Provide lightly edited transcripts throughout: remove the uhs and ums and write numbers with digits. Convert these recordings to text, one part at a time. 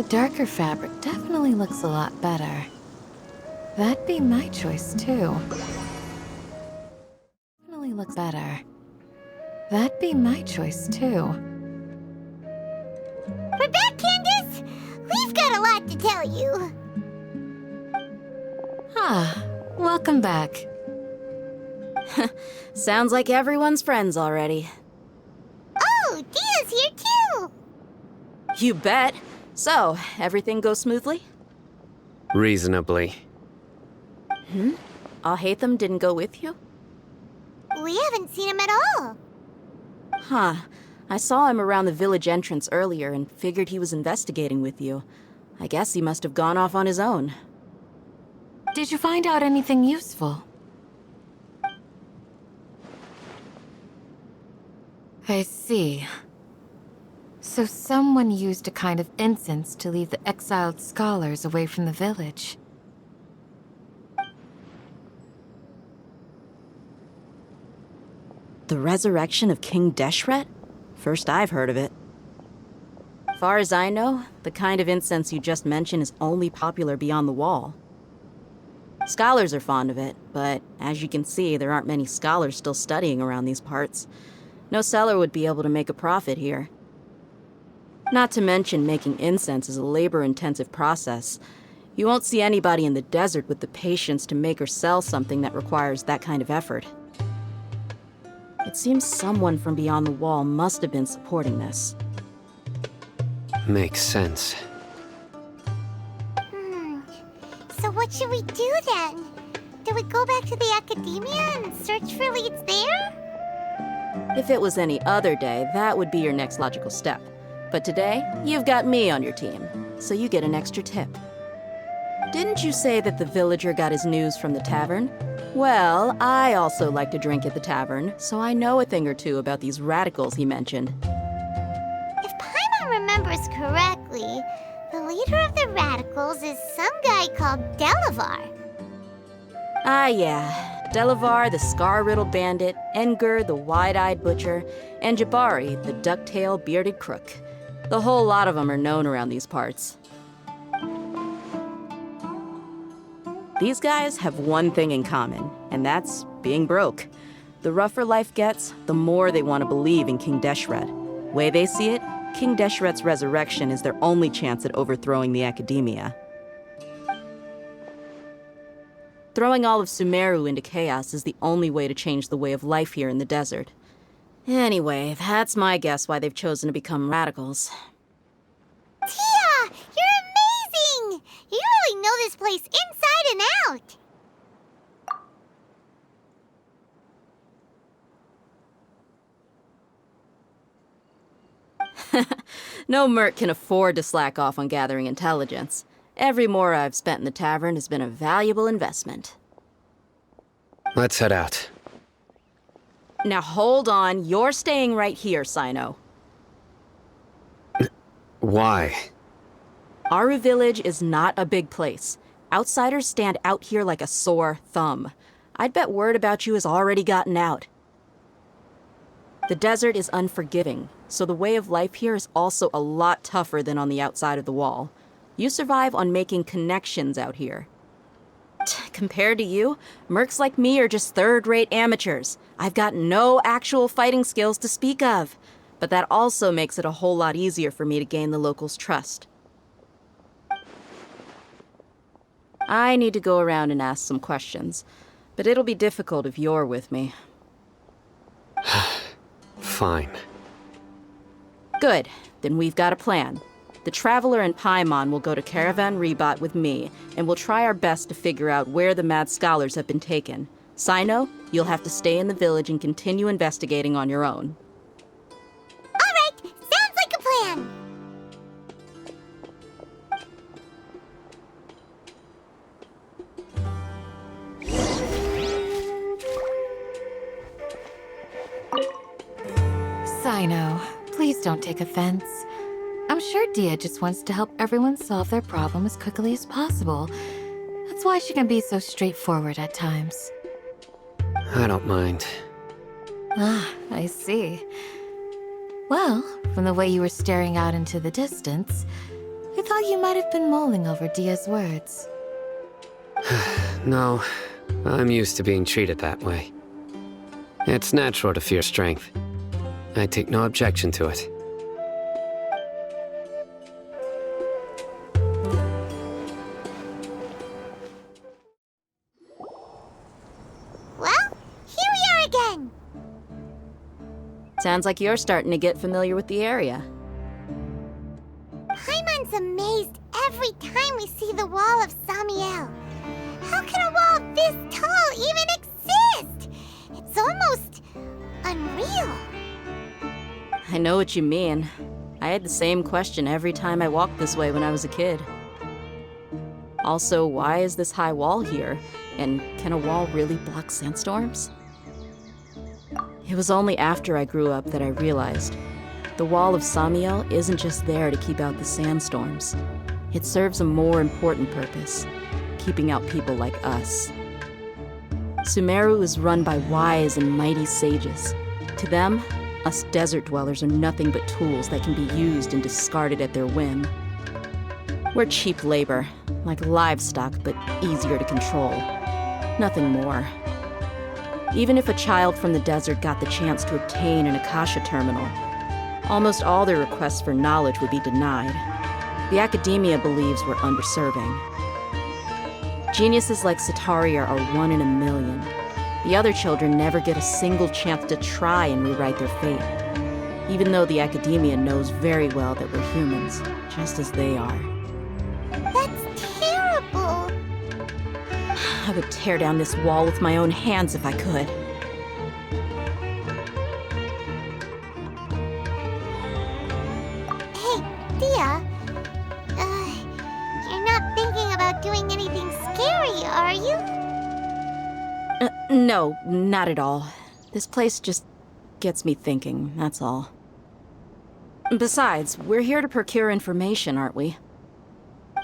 The darker fabric definitely looks a lot better. That'd be my choice, too. Definitely looks better. That'd be my choice, too. We're back, Candace! We've got a lot to tell you. Ah, welcome back. Sounds like everyone's friends already. Oh, Dia's here too! You bet. So, everything goes smoothly? Reasonably. Alhaitham didn't go with you? We haven't seen him at all. Huh. I saw him around the village entrance earlier and figured he was investigating with you. I guess he must have gone off on his own. Did you find out anything useful? I see. So someone used a kind of incense to lead the exiled scholars away from the village. The resurrection of King Deshret? First I've heard of it. Far as I know, the kind of incense you just mentioned is only popular beyond the wall. Scholars are fond of it, but as you can see, there aren't many scholars still studying around these parts. No seller would be able to make a profit here. Not to mention, making incense is a labor-intensive process. You won't see anybody in the desert with the patience to make or sell something that requires that kind of effort. It seems someone from beyond the wall must have been supporting this. Makes sense. So what should we do then? Do we go back to the academia and search for leads there? If it was any other day, that would be your next logical step. But today, you've got me on your team, so you get an extra tip. Didn't you say that the villager got his news from the tavern? Well, I also like to drink at the tavern, so I know a thing or two about these radicals he mentioned. If Paimon remembers correctly, the leader of the radicals is some guy called Delavar. Ah, yeah. Delavar, the scar-riddled bandit, Engur, the wide-eyed butcher, and Jabari, the duck-tailed bearded crook. The whole lot of them are known around these parts. These guys have one thing in common, and that's being broke. The rougher life gets, the more they want to believe in King Deshret. Way they see it, King Deshret's resurrection is their only chance at overthrowing the academia. Throwing all of Sumeru into chaos is the only way to change the way of life here in the desert. Anyway, that's my guess why they've chosen to become radicals. Tia! You're amazing! You really know this place inside and out! No merc can afford to slack off on gathering intelligence. Every mora I've spent in the tavern has been a valuable investment. Let's head out. Now hold on, you're staying right here, Sino. Why? Aru Village is not a big place. Outsiders stand out here like a sore thumb. I'd bet word about you has already gotten out. The desert is unforgiving, so the way of life here is also a lot tougher than on the outside of the wall. You survive on making connections out here. Compared to you, mercs like me are just third-rate amateurs. I've got no actual fighting skills to speak of. But that also makes it a whole lot easier for me to gain the locals' trust. I need to go around and ask some questions, but it'll be difficult if you're with me. Fine. Good, then we've got a plan. The Traveler and Paimon will go to Caravan Rebot with me, and we'll try our best to figure out where the mad scholars have been taken. Sino, you'll have to stay in the village and continue investigating on your own. Alright, sounds like a plan! Sino, please don't take offense. I'm sure Dia just wants to help everyone solve their problem as quickly as possible. That's why she can be so straightforward at times. I don't mind. Ah, I see. Well, from the way you were staring out into the distance, I thought thought you might have been mulling over Dia's words. No, I'm used to being treated that way. It's natural to fear strength. I take no objection to it. Well, here we are again. Sounds like you're starting to get familiar with the area. Paimon's amazed every time we see the wall of Samiel. How can a wall this tall even exist? It's almost unreal. I know what you mean. I had the same question every time I walked this way when I was a kid. Also, why is this high wall here? And can a wall really block sandstorms? It was only after I grew up that I realized the wall of Samiel isn't just there to keep out the sandstorms. It serves a more important purpose, keeping out people like us. Sumeru is run by wise and mighty sages. To them, us desert dwellers are nothing but tools that can be used and discarded at their whim. We're cheap labor, like livestock, but easier to control. Nothing more. Even if a child from the desert got the chance to obtain an Akasha terminal, almost all their requests for knowledge would be denied. The academia believes we're underserving. Geniuses like Sataria are 1 in a million. The other children never get a single chance to try and rewrite their fate, even though the academia knows very well that we're humans, just as they are. That's terrible. I would tear down this wall with my own hands if I could. Hey, Dia. You're not thinking about doing anything scary, are you? No, not at all. This place just gets me thinking, that's all. Besides, we're here to procure information, aren't we?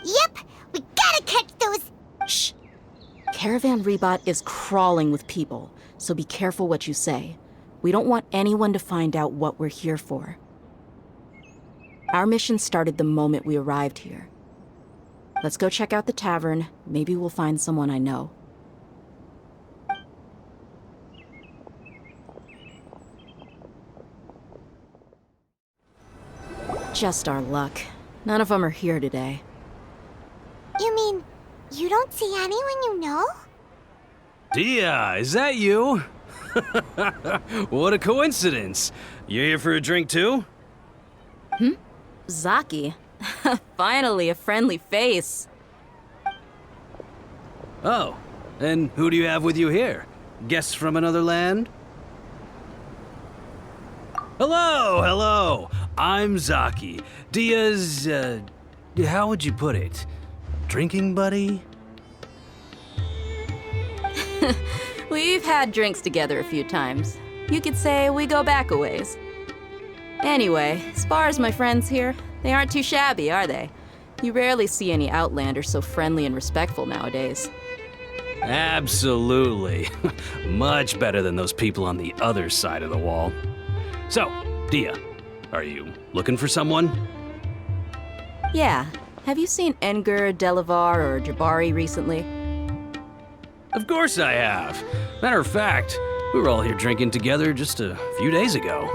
Yep, we gotta catch those. Shh. Caravan Rebot is crawling with people, so be careful what you say. We don't want anyone to find out what we're here for. Our mission started the moment we arrived here. Let's go check out the tavern. Maybe we'll find someone I know. Just our luck. None of them are here today. You mean, you don't see anyone you know? Dia, is that you? What a coincidence. You here for a drink too? Zaki. Finally, a friendly face. Oh, and who do you have with you here? Guests from another land? Hello, hello. I'm Zaki. Dia's, how would you put it? Drinking buddy? We've had drinks together a few times. You could say we go back a ways. Anyway, as far as my friends here, they aren't too shabby, are they? You rarely see any Outlanders so friendly and respectful nowadays. Absolutely. Much better than those people on the other side of the wall. So, Dia, are you looking for someone? Yeah. Have you seen Engur, Delavar, or Jabari recently? Of course I have. Matter of fact, we were all here drinking together just a few days ago.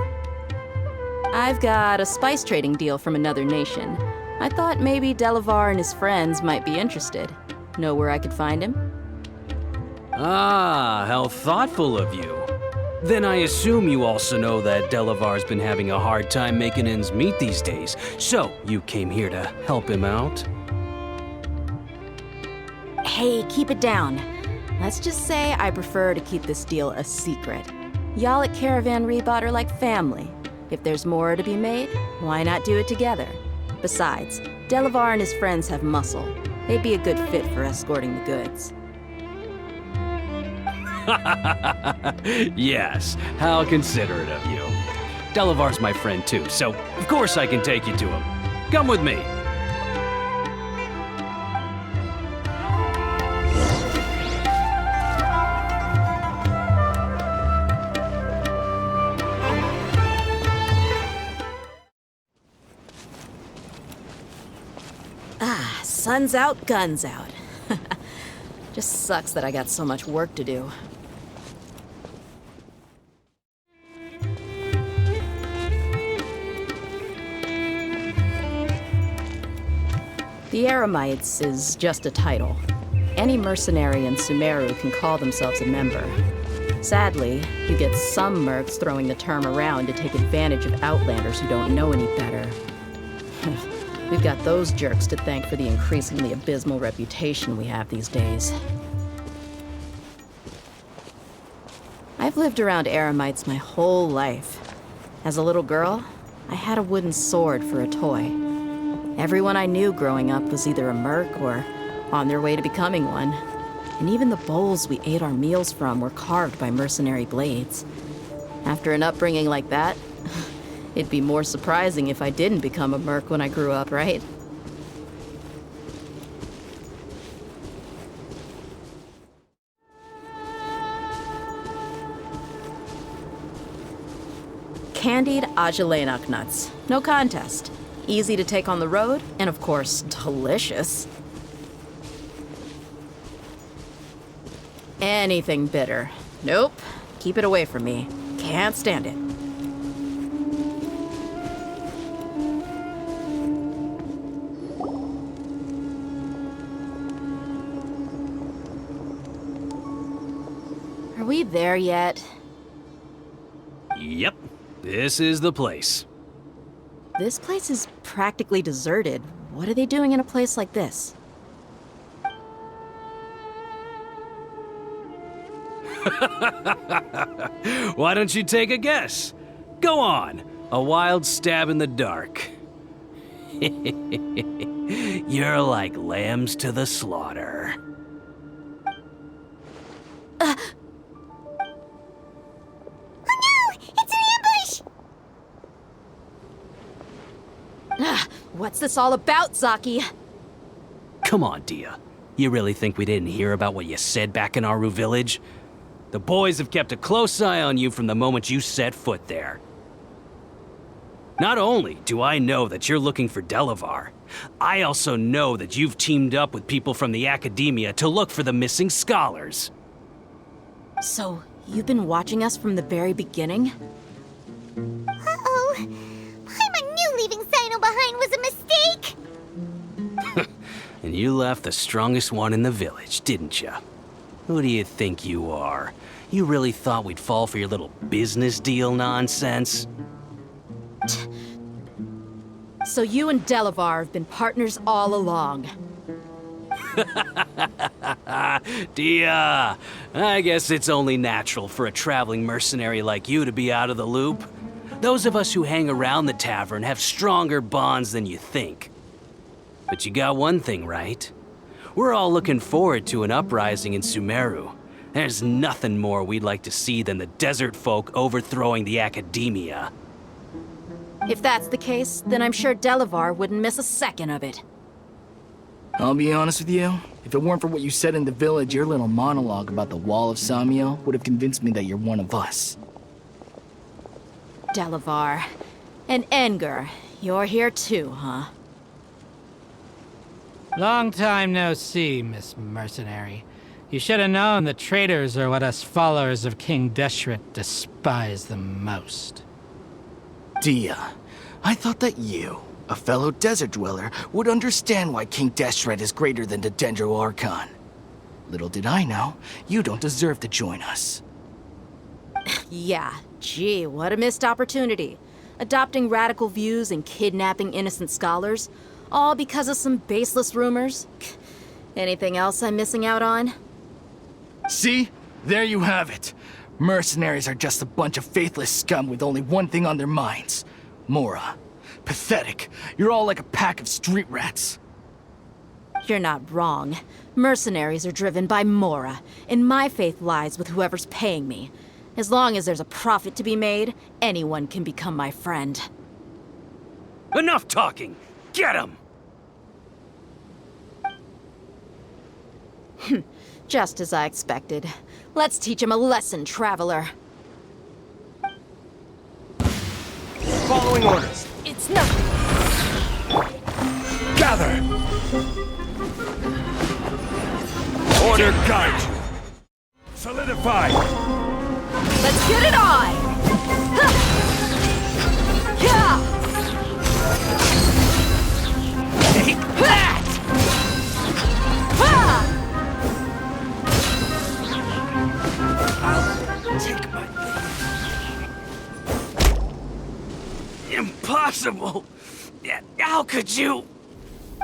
I've got a spice trading deal from another nation. I thought maybe Delavar and his friends might be interested. Know where I could find him? Ah, how thoughtful of you. Then I assume you also know that Delavar's been having a hard time making ends meet these days, so you came here to help him out? Hey, keep it down. Let's just say I prefer to keep this deal a secret. Y'all at Caravan Rebot are like family. If there's more to be made, why not do it together? Besides, Delavar and his friends have muscle. They'd be a good fit for escorting the goods. Yes, how considerate of you. Delavar's my friend too, so of course I can take you to him. Come with me. Sun's out, guns out. Just sucks that I got so much work to do. The Eremites is just a title. Any mercenary in Sumeru can call themselves a member. Sadly, you get some mercs throwing the term around to take advantage of outlanders who don't know any better. We've got those jerks to thank for the increasingly abysmal reputation we have these days. I've lived around Eremites my whole life. As a little girl, I had a wooden sword for a toy. Everyone I knew growing up was either a merc or on their way to becoming one. And even the bowls we ate our meals from were carved by mercenary blades. After an upbringing like that, it'd be more surprising if I didn't become a merc when I grew up, right? Candied Agelenok nuts. No contest. Easy to take on the road, and of course, delicious. Anything bitter. Nope. Keep it away from me. Can't stand it. Are we there yet? Yep, this is the place. This place is practically deserted. What are they doing in a place like this? Why don't you take a guess? Go on. A wild stab in the dark. You're like lambs to the slaughter. Oh no! It's an ambush! What's this all about, Zaki? Come on, Dia. You really think we didn't hear about what you said back in Aru village? The boys have kept a close eye on you from the moment you set foot there. Not only do I know that you're looking for Delavar, I also know that you've teamed up with people from the academia to look for the missing scholars. So, you've been watching us from the very beginning? Uh-oh. Paimon knew leaving Sino behind was a mistake! And you left the strongest one in the village, didn't you? Who do you think you are? You really thought we'd fall for your little business deal nonsense? So you and Delavar have been partners all along. Dia, I guess it's only natural for a traveling mercenary like you to be out of the loop. Those of us who hang around the tavern have stronger bonds than you think. But you got one thing right. We're all looking forward to an uprising in Sumeru. There's nothing more we'd like to see than the desert folk overthrowing the academia. If that's the case, then I'm sure Delavar wouldn't miss a second of it. I'll be honest with you. If it weren't for what you said in the village, your little monologue about the Wall of Samiel would have convinced me that you're one of us. Delavar. And Enger, you're here too, huh? Long time no see, Miss Mercenary. You should have known that traitors are what us followers of King Deshret despise the most. Dia, I thought that you, a fellow desert dweller, would understand why King Deshret is greater than the Dendro Archon. Little did I know, you don't deserve to join us. Yeah, gee, what a missed opportunity. Adopting radical views and kidnapping innocent scholars, all because of some baseless rumors. Anything else I'm missing out on? See? There you have it. Mercenaries are just a bunch of faithless scum with only one thing on their minds. Mora. Pathetic. You're all like a pack of street rats. You're not wrong. Mercenaries are driven by Mora, and my faith lies with whoever's paying me. As long as there's a profit to be made, anyone can become my friend. Enough talking! Get him! Just as I expected. Let's teach him a lesson, traveler. Following orders. It's no... Gather! Order guide you. Solidify. Let's get it on! Yeah! Take that! I'll take my leave. Impossible! How could you?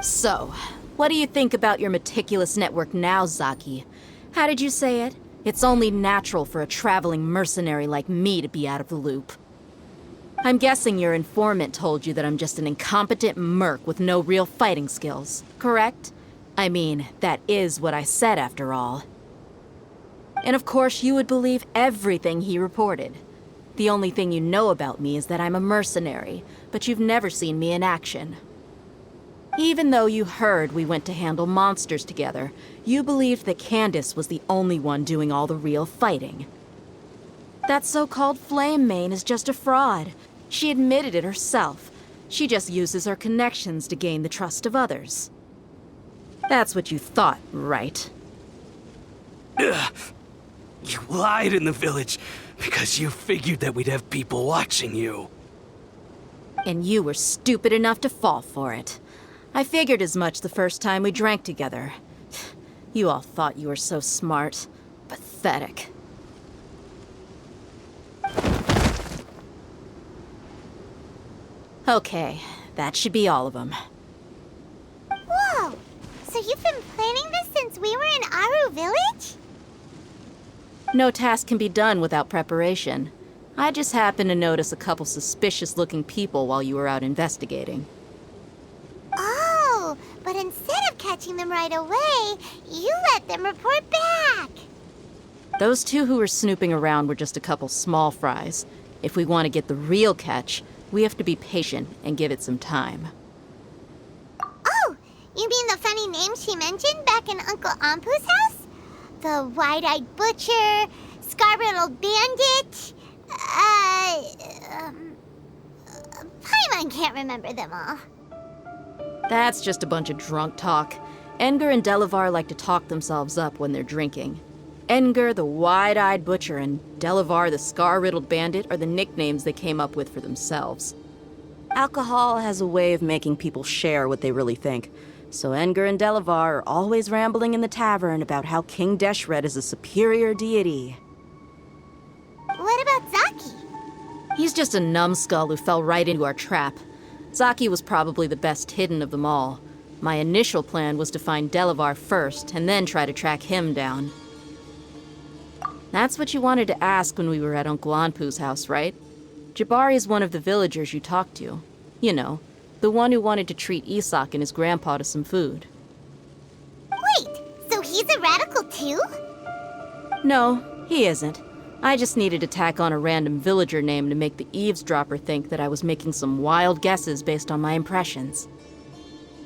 So, what do you think about your meticulous network now, Zaki? How did you say it? It's only natural for a traveling mercenary like me to be out of the loop. I'm guessing your informant told you that I'm just an incompetent merc with no real fighting skills, correct? I mean, that is what I said after all. And of course you would believe everything he reported. The only thing you know about me is that I'm a mercenary, but you've never seen me in action. Even though you heard we went to handle monsters together, you believed that Candace was the only one doing all the real fighting. That so-called Flame Mane is just a fraud. She admitted it herself. She just uses her connections to gain the trust of others. That's what you thought, right? Ugh. You lied in the village because you figured that we'd have people watching you. And you were stupid enough to fall for it. I figured as much the first time we drank together. You all thought you were so smart. Pathetic. Okay, that should be all of them. Whoa! So you've been planning this since we were in Aru Village? No task can be done without preparation. I just happened to notice a couple suspicious-looking people while you were out investigating. Oh, but instead of catching them right away, you let them report back. Those two who were snooping around were just a couple small fries. If we want to get the real catch, we have to be patient and give it some time. Oh, you mean the funny name she mentioned back in Uncle Ampu's house? The wide-eyed butcher, scar-riddled bandit, Paimon can't remember them all. That's just a bunch of drunk talk. Edgar and Delavar like to talk themselves up when they're drinking. Edgar, the wide-eyed butcher, and Delavar, the scar-riddled bandit, are the nicknames they came up with for themselves. Alcohol has a way of making people share what they really think, so Edgar and Delavar are always rambling in the tavern about how King Deshret is a superior deity. What about Zaki? He's just a numbskull who fell right into our trap. Zaki was probably the best hidden of them all. My initial plan was to find Delavar first, and then try to track him down. That's what you wanted to ask when we were at Uncle Anpu's house, right? Jabari is one of the villagers you talked to. You know, the one who wanted to treat Isak and his grandpa to some food. Wait, so he's a radical too? No, he isn't. I just needed to tack on a random villager name to make the eavesdropper think that I was making some wild guesses based on my impressions.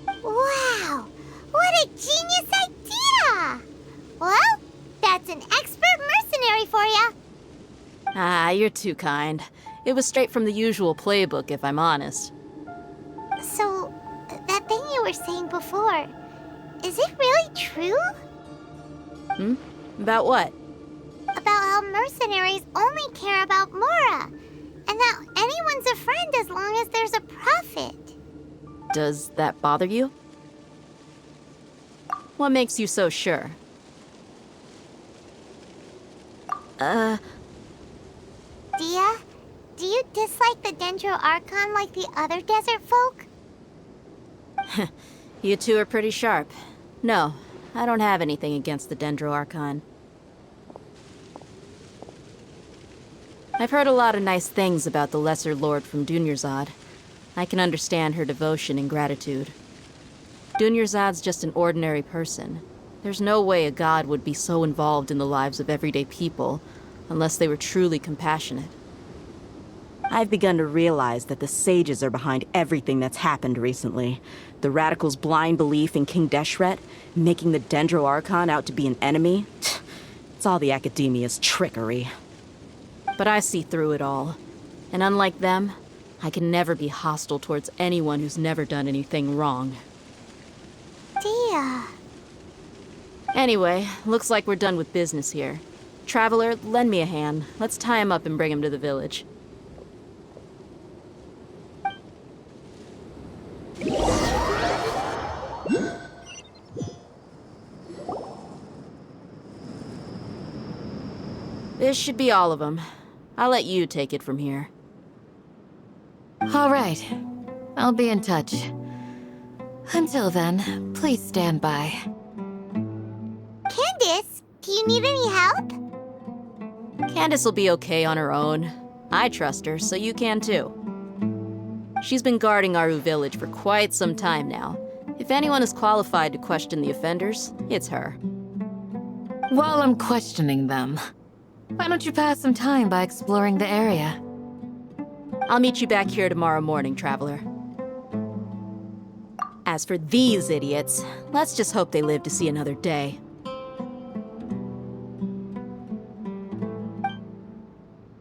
Wow, what a genius idea! Well, that's an expert mercenary for ya. Ah, you're too kind. It was straight from the usual playbook, if I'm honest. So, that thing you were saying before, is it really true? About what? About how mercenaries only care about Mora, and that anyone's a friend as long as there's a profit. Does that bother you? What makes you so sure? Dia, do you dislike the Dendro Archon like the other desert folk? You two are pretty sharp. No, I don't have anything against the Dendro Archon. I've heard a lot of nice things about the Lesser Lord from Dunyarzad. I can understand her devotion and gratitude. Dunyarzad's just an ordinary person. There's no way a god would be so involved in the lives of everyday people, unless they were truly compassionate. I've begun to realize that the sages are behind everything that's happened recently. The radicals' blind belief in King Deshret, making the Dendro Archon out to be an enemy. It's all the academia's trickery. But I see through it all. And unlike them, I can never be hostile towards anyone who's never done anything wrong. Dia, Dia. Anyway, looks like we're done with business here. Traveler, lend me a hand. Let's tie him up and bring him to the village. This should be all of them. I'll let you take it from here. All right. I'll be in touch. Until then, please stand by. Candace, do you need any help? Candace will be okay on her own. I trust her, so you can too. She's been guarding Aru village for quite some time now. If anyone is qualified to question the offenders, it's her. While I'm questioning them, why don't you pass some time by exploring the area? I'll meet you back here tomorrow morning, Traveler. As for these idiots, let's just hope they live to see another day.